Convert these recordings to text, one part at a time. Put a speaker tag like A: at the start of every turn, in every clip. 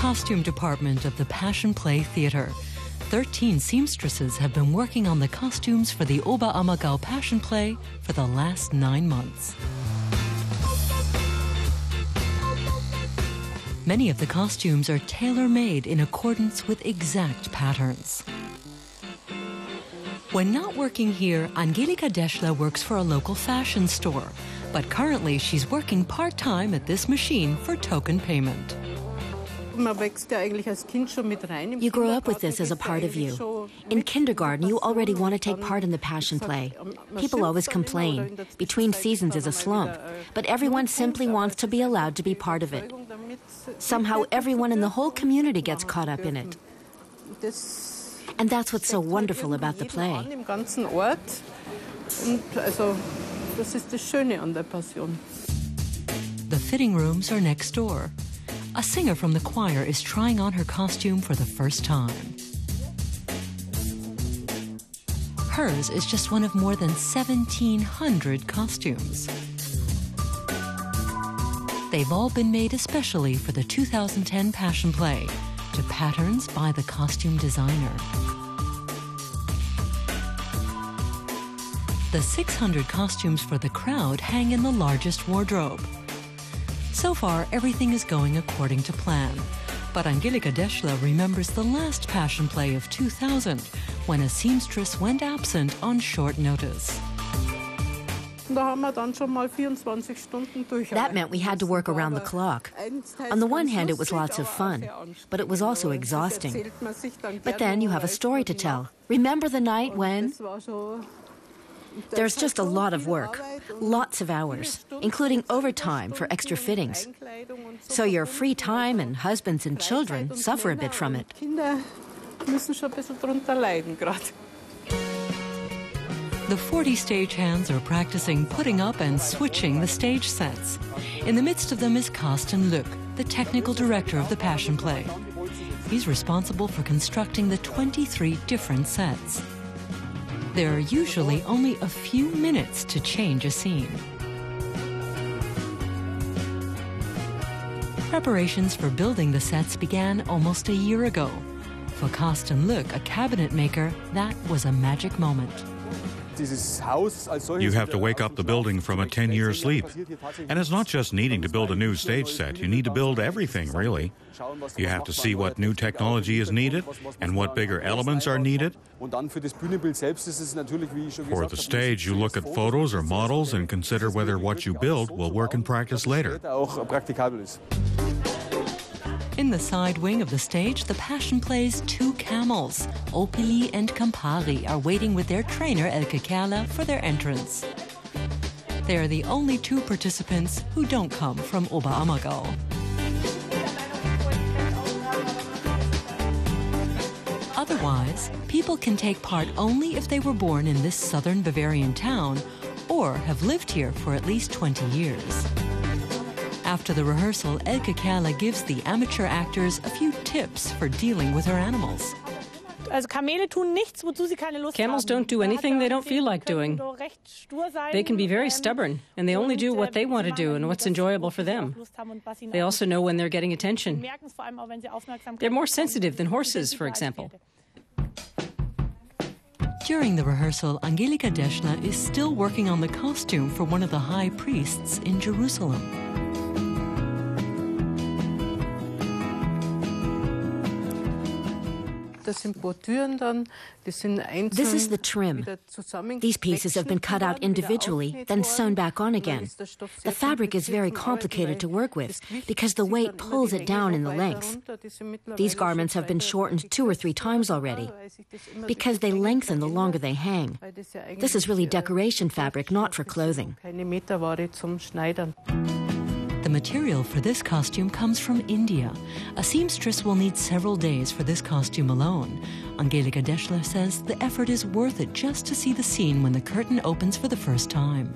A: costume department of the Passion Play Theater. 13 seamstresses have been working on the costumes for the Oberammergau Passion Play for the last 9 months. Many of the costumes are tailor-made in accordance with exact patterns. When not working here, Angelika Deschler works for a local fashion store, but currently she's working part-time at this machine for token payment.
B: You grow up with this as a part of you. In kindergarten, you already want to take part in the Passion Play. People always complain. Between seasons is a slump, but everyone simply wants to be allowed to be part of it. Somehow everyone in the whole community gets caught up in it. And that's what's so wonderful about the play.
A: The fitting rooms are next door. A singer from the choir is trying on her costume for the first time. Hers is just one of more than 1,700 costumes. They've all been made especially for the 2010 Passion Play, to patterns by the costume designer. The 600 costumes for the crowd hang in the largest wardrobe. So far, everything is going according to plan. But Angelika Deschler remembers the last Passion Play of 2000, when a seamstress went absent on short notice.
B: That meant we had to work around the clock. On the one hand, it was lots of fun, but it was also exhausting. But then you have a story to tell. Remember the night when? There's just a lot of work, lots of hours, including overtime for extra fittings. So your free time and husbands and children suffer a bit from it.
A: The 40 stagehands are practicing putting up and switching the stage sets. In the midst of them is Carsten Lück, the technical director of the Passion Play. He's responsible for constructing the 23 different sets. There are usually only a few minutes to change a scene. Preparations for building the sets began almost a year ago. For Carsten Lück, a cabinet maker, that was a magic moment.
C: You have to wake up the building from a 10-year sleep. And it's not just needing to build a new stage set. You need to build everything, really. You have to see what new technology is needed and what bigger elements are needed. For the stage, you look at photos or models and consider whether what you build will work in practice later.
A: In the side wing of the stage, the Passion Play's 2 camels, Opeli and Campari, are waiting with their trainer Elke Kerler for their entrance. They are the only 2 participants who don't come from Oberammergau. Otherwise, people can take part only if they were born in this southern Bavarian town or have lived here for at least 20 years. After the rehearsal, Elke Kerler gives the amateur actors a few tips for dealing with her animals.
D: Camels don't do anything they don't feel like doing. They can be very stubborn, and they only do what they want to do and what's enjoyable for them. They also know when they're getting attention. They're more sensitive than horses, for example.
A: During the rehearsal, Angelika Deschler is still working on the costume for one of the high priests in Jerusalem.
B: This is the trim. These pieces have been cut out individually, then sewn back on again. The fabric is very complicated to work with because the weight pulls it down in the length. These garments have been shortened 2 or 3 times already because they lengthen the longer they hang. This is really decoration fabric, not for clothing.
A: The material for this costume comes from India. A seamstress will need several days for this costume alone. Angelika Deschler says the effort is worth it just to see the scene when the curtain opens for the first time.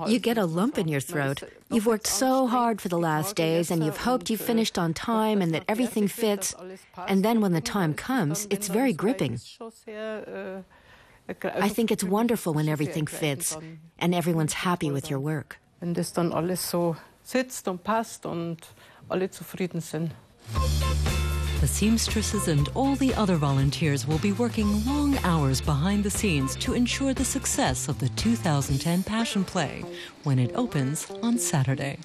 B: You get a lump in your throat. You've worked so hard for the last days and you've hoped you've finished on time and that everything fits. And then when the time comes, it's very gripping. I think it's wonderful when everything fits and everyone's happy with your work.
E: Wenn das dann alles so sitzt und passt und alle zufrieden sind.
A: The seamstresses and all the other volunteers will be working long hours behind the scenes to ensure the success of the 2010 Passion Play when it opens on Saturday.